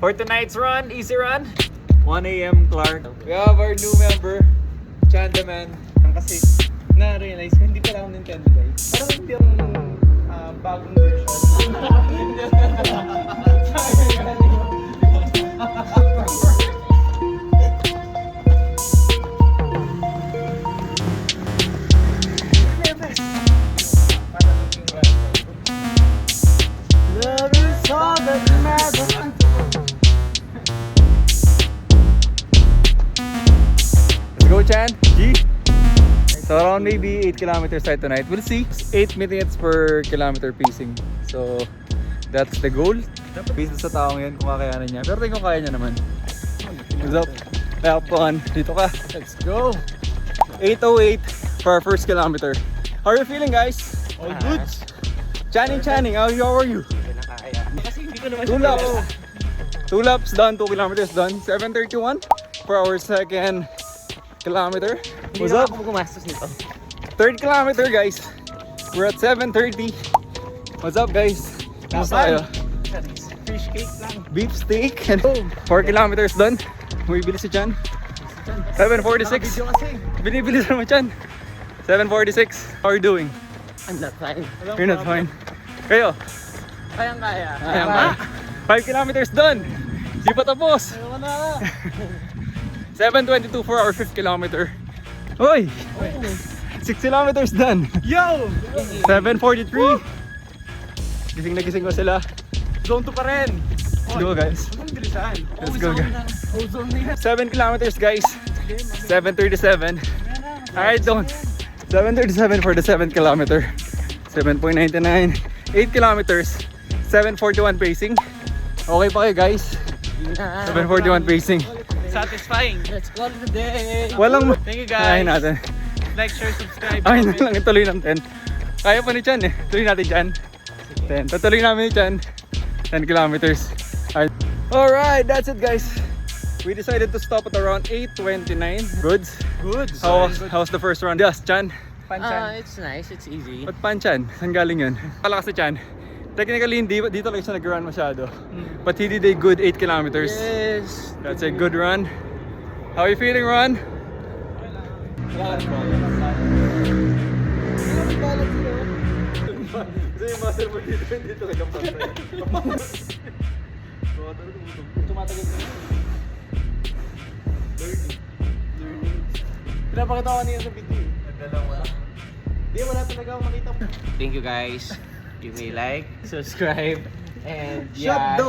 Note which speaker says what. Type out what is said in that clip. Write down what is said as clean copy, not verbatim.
Speaker 1: For tonight's run, easy run, 1 a.m. Clark.
Speaker 2: We have our new member, Chandaman. Kasi na-realize ko, hindi pala ako Nintendo guys. Parang hindi ako bagong version.
Speaker 1: Love is all that matters.
Speaker 2: Let's go, Chan. G. So around maybe 8 kilometers side tonight. We'll see. 8 minutes per kilometer pacing. So that's the goal. Based sa taong yan kung kakayanan niya. Pero tingin ko kaya niya naman. What's up? Kaya po, dito ka. Let's go. 8:08 for our first kilometer. How are you feeling, guys?
Speaker 1: All good.
Speaker 2: Channing, how are you?
Speaker 1: Kasi hindi ko naman
Speaker 2: 2 laps. 2 laps done, 2 kilometers done. 7:31 for our second kilometer.
Speaker 1: Hindi
Speaker 2: What's
Speaker 1: na
Speaker 2: up?
Speaker 1: ako gumastos nito.
Speaker 2: Third kilometer, guys. We're at 7:30. What's up, guys? Kamusta kayo?
Speaker 1: Fish cake lang.
Speaker 2: Beef steak and 4 kilometers done. Bumibili si Chan. 7:46.
Speaker 1: Video kasi.
Speaker 2: Binibili naman Chan. 7:46. How are you doing?
Speaker 1: I'm not fine.
Speaker 2: You're not fine. Kayo?
Speaker 1: Kayang-kaya.
Speaker 2: Ayan ba? 5 kilometers done. Di pa tapos.
Speaker 1: Ayaw na.
Speaker 2: 7:22 for our 5th kilometer. Hoy! 6 kilometers done.
Speaker 1: Yo!
Speaker 2: 7:43. Gising na gising ko sila.
Speaker 1: Zone 2 pa rin.
Speaker 2: Let's go, guys.
Speaker 1: Anong bilisan?
Speaker 2: Let's go, guys.
Speaker 1: Ozone na yan.
Speaker 2: 7 kilometers, guys. 7:37. Alright, don't. 7:37 for the 7th kilometer. 7:99. 8 kilometers. 7:41 pacing. Okay pa kayo, guys. 7:41 pacing.
Speaker 1: Satisfying. Let's call it a day.
Speaker 2: Walang...
Speaker 1: Thank you
Speaker 2: Ayahin
Speaker 1: guys.
Speaker 2: natin.
Speaker 1: Like, share, subscribe.
Speaker 2: Ayahin na lang, ituloy ng 10. Kaya pa ni Chan eh. Tuloy natin Chan. 10. Tutuloy namin ni Chan. 10 kilometers. Alright, that's it, guys. We decided to stop at around 8:29. Goods?
Speaker 1: Good.
Speaker 2: How's the first run? Yes, Chan.
Speaker 1: It's nice. It's easy.
Speaker 2: Ba't Panchan? Saan galing yun? Palakas si Chan. Technically, dito lang siya nag-run masyado. But he did a good 8 kilometers.
Speaker 1: Yes.
Speaker 2: That's a good run. How are you feeling, Ron?
Speaker 1: Pinapakita ko kanina sa video. Hindi, wala talaga akong makita. Thank you guys. Give me like, subscribe, and
Speaker 2: Shut the